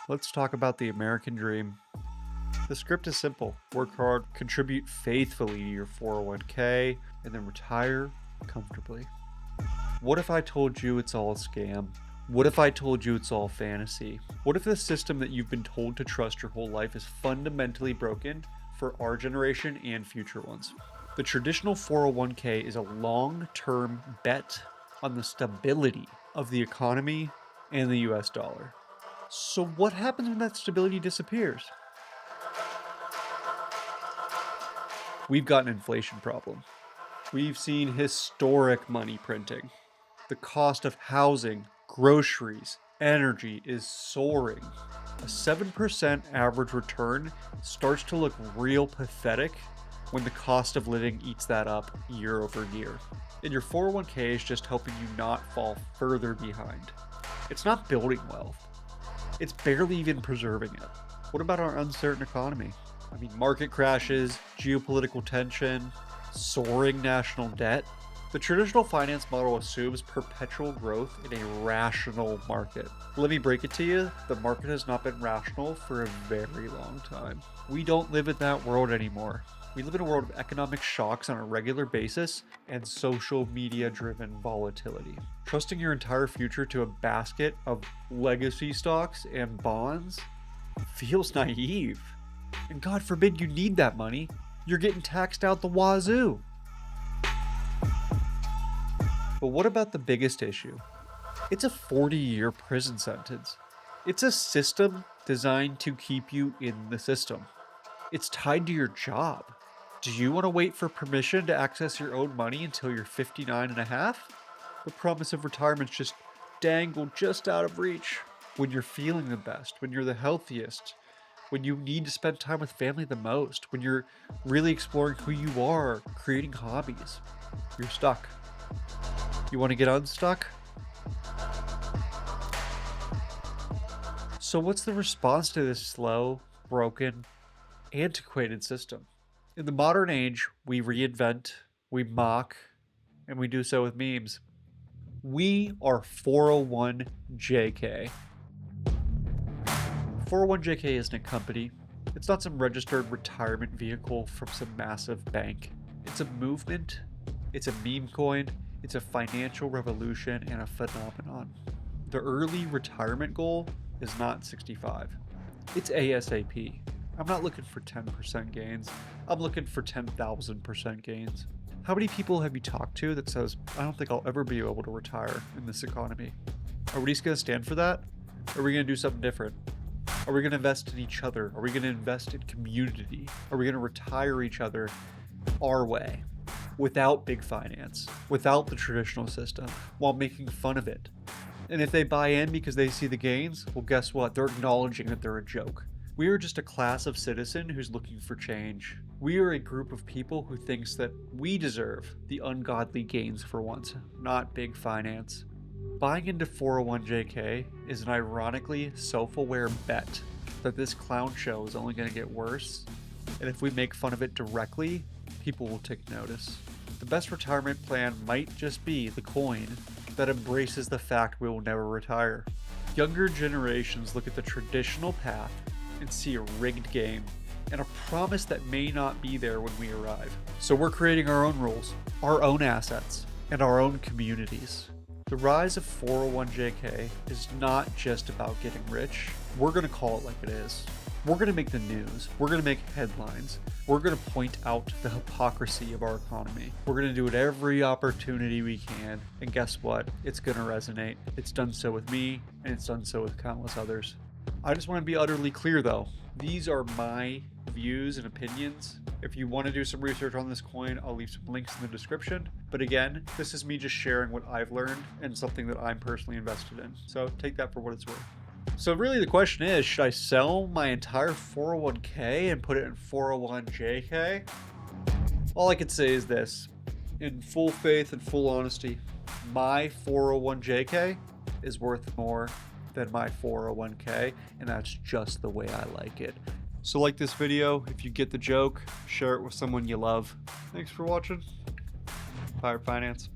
Let's talk about the American dream. The script is simple. Work hard, contribute faithfully to your 401k, and then retire comfortably. What if I told you it's all a scam? What if I told you it's all fantasy? What if the system that you've been told to trust your whole life is fundamentally broken for our generation and future ones? The traditional 401k is a long-term bet on the stability of the economy and the US dollar. So what happens when that stability disappears? We've got an inflation problem. We've seen historic money printing. The cost of housing, groceries, energy is soaring. A 7% average return starts to look real pathetic when the cost of living eats that up year over year. And your 401k is just helping you not fall further behind. It's not building wealth. It's barely even preserving it. What about our uncertain economy? I mean, market crashes, geopolitical tension, soaring national debt. The traditional finance model assumes perpetual growth in a rational market. Let me break it to you, the market has not been rational for a very long time. We don't live in that world anymore. We live in a world of economic shocks on a regular basis and social media driven volatility. Trusting your entire future to a basket of legacy stocks and bonds feels naive. And God forbid you need that money. You're getting taxed out the wazoo. But what about the biggest issue? It's a 40-year prison sentence. It's a system designed to keep you in the system. It's tied to your job. Do you want to wait for permission to access your own money until you're 59 and a half? The promise of retirement's just dangled just out of reach. When you're feeling the best, when you're the healthiest, when you need to spend time with family the most, when you're really exploring who you are, creating hobbies, you're stuck. You want to get unstuck? So what's the response to this slow, broken, antiquated system? In the modern age, we reinvent, we mock, and we do so with memes. We are 401jk. 401jk isn't a company. It's not some registered retirement vehicle from some massive bank. It's a movement. It's a meme coin. It's a financial revolution and a phenomenon. The early retirement goal is not 65. It's ASAP. I'm not looking for 10% gains. I'm looking for 10,000% gains. How many people have you talked to that says, I don't think I'll ever be able to retire in this economy? Are we just going to stand for that? Or are we going to do something different? Are we going to invest in each other? Are we going to invest in community? Are we going to retire each other our way? Without big finance, without the traditional system, while making fun of it. And if they buy in because they see the gains, well, guess what? They're acknowledging that they're a joke. We are just a class of citizen who's looking for change. We are a group of people who thinks that we deserve the ungodly gains for once, not big finance. Buying into 401jk is an ironically self-aware bet that this clown show is only going to get worse, and if we make fun of it directly, people will take notice. The best retirement plan might just be the coin that embraces the fact we will never retire. Younger generations look at the traditional path and see a rigged game and a promise that may not be there when we arrive. So we're creating our own rules, our own assets, and our own communities. The rise of 401jk is not just about getting rich. We're going to call it like it is. We're going to make the news. We're going to make headlines. We're going to point out the hypocrisy of our economy. We're going to do it every opportunity we can. And guess what? It's going to resonate. It's done so with me, and it's done so with countless others. I just want to be utterly clear though. These are my views and opinions. If you want to do some research on this coin, I'll leave some links in the description. But again, this is me just sharing what I've learned and something that I'm personally invested in. So take that for what it's worth. So really the question is, should I sell my entire 401k and put it in 401jk? All I can say is this, in full faith and full honesty, my 401jk is worth more than my 401k, and that's just the way I like it. So like this video, if you get the joke, share it with someone you love. Thanks for watching. Fire Finance.